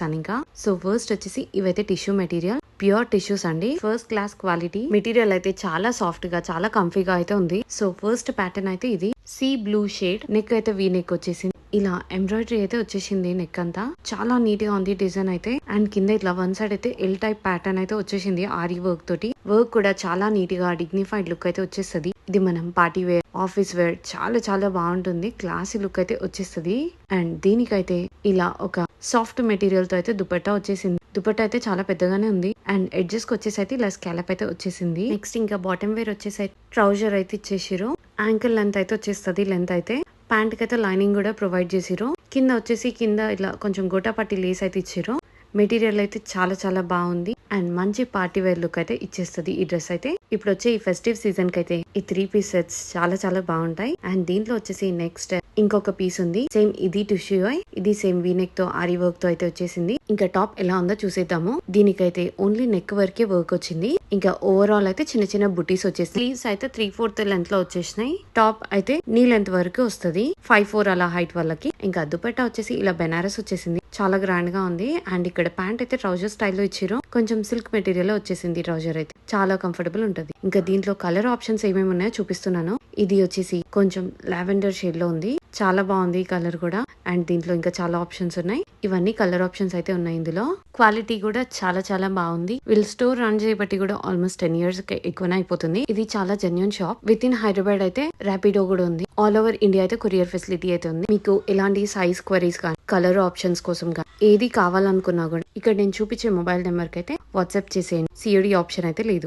చూపిస్తాను ఇంకా. So first వచ్చేసి ఇవైతే టిష్యూ మెటీరియల్, ప్యూర్ టిష్యూస్ అండి, ఫస్ట్ క్లాస్ క్వాలిటీ మెటీరియల్ అయితే చాలా సాఫ్ట్ గా చాలా కంఫీగా అయితే ఉంది. సో ఫస్ట్ ప్యాటర్న్ అయితే ఇది సీ బ్లూ షేడ్, నెక్ అయితే వీ నెక్ వచ్చేసింది, ఇలా ఎంబ్రాయిడరీ అయితే వచ్చేసింది నెక్ అంతా, చాలా నీట్ గా ఉంది డిజైన్ అయితే. అండ్ కింద ఇట్లా వన్ సైడ్ అయితే ఎల్ టైప్ ప్యాటర్న్ అయితే వచ్చేసింది ఆరి వర్క్ తోటి. వర్క్ కూడా చాలా నీట్ గా డిగ్నిఫైడ్ లుక్ అయితే వచ్చేస్తుంది. ఇది మనం పార్టీ వేర్, ఆఫీస్ వేర్ చాలా చాలా బాగుంటుంది, క్లాసీ లుక్ అయితే వచ్చేస్తుంది. అండ్ దీనికైతే ఇలా ఒక సాఫ్ట్ మెటీరియల్ తో అయితే దుపట్టా వచ్చేసింది. దుపట్టా అయితే చాలా పెద్దగానే ఉంది అండ్ ఎడ్జెస్ కి వచ్చేసి అయితే ఇలా స్కాలప్ అయితే వచ్చేసింది. నెక్స్ట్ ఇంకా బాటమ్ వేర్ వచ్చేసి ట్రౌజర్ అయితే ఇచ్చేసిరు, యాంకిల్ లెంత్ అయితే వచ్చేస్తుంది. లెంత్ అయితే ప్యాంట్ కి అయితే లైనింగ్ కూడా ప్రొవైడ్ చేసిరు. కింద వచ్చేసి కింద ఇట్లా కొంచెం గోటాపట్టి లేస్ అయితే ఇచ్చిరు. మెటీరియల్ అయితే చాలా చాలా బాగుంది అండ్ మంచి పార్టీ వేర్ లుక్ అయితే ఇచ్చేస్తుంది ఈ డ్రెస్ అయితే. ఇప్పుడు వచ్చే ఈ ఫెస్టివ్ సీజన్ కి అయితే ఈ 3 పీస్ సెట్స్ చాలా చాలా బాగుంటాయి. అండ్ దీంట్లో వచ్చేసి నెక్స్ట్ ఇంకొక పీస్ ఉంది, సేమ్ ఇది టిష్యూ, ఇది సేమ్ వీనెక్ తో ఆరి వర్క్ తో అయితే వచ్చేసింది. ఇంకా టాప్ ఎలా ఉందో చూసేద్దాము. దీనికైతే ఓన్లీ నెక్ వరకే వర్క్ వచ్చింది. ఇంకా ఓవరాల్ అయితే చిన్న చిన్న బుటీస్ వచ్చేసి, స్లీవ్స్ అయితే 3/4 లెంత్ లో వచ్చేసినాయి. టాప్ అయితే నీ లెంత్ వరకు వస్తుంది, 5'4" అలా హైట్ వాళ్ళకి. ఇంకా దుపట్టా వచ్చేసి ఇలా బెనారస్ వచ్చేసింది, చాలా గ్రాండ్ గా ఉంది. అండ్ ఇక్కడ ప్యాంట్ అయితే ట్రౌజర్ స్టైల్లో ఇచ్చిరు, కొంచెం సిల్క్ మెటీరియల్ వచ్చేసింది. ట్రౌజర్ అయితే చాలా కంఫర్టబుల్ ఉంటది. ఇంకా దీంట్లో కలర్ ఆప్షన్స్ ఏమేమి ఉన్నాయో చూపిస్తున్నాను. ఇది వచ్చేసి కొంచెం లావెండర్ షేడ్ లో ఉంది, చాలా బాగుంది ఈ కలర్ కూడా. అండ్ దీంట్లో ఇంకా చాలా ఆప్షన్స్ ఉన్నాయి, ఇవన్నీ కలర్ ఆప్షన్స్ అయితే ఉన్నాయి. ఇందులో క్వాలిటీ కూడా చాలా చాలా బాగుంది. వీళ్ళు స్టోర్ రన్ చేయబట్టి కూడా ఆల్మోస్ట్ 10 years ఎక్కువనే అయిపోతుంది. ఇది చాలా genuine shop. With in Hyderabad అయితే ర్యాపిడో కూడా ఉంది. ఆల్ ఓవర్ ఇండియా అయితే కొరియర్ ఫెసిలిటీ అయితే ఉంది. మీకు ఎలాంటి సైజ్ క్వరీస్ కానీ కలర్ ఆప్షన్స్ కోసం కానీ ఏది కావాలనుకున్నా కూడా ఇక్కడ నేను చూపించే మొబైల్ నెంబర్ కి అయితే వాట్సాప్ చేసేయండి. సిఓడి ఆప్షన్ అయితే లేదు.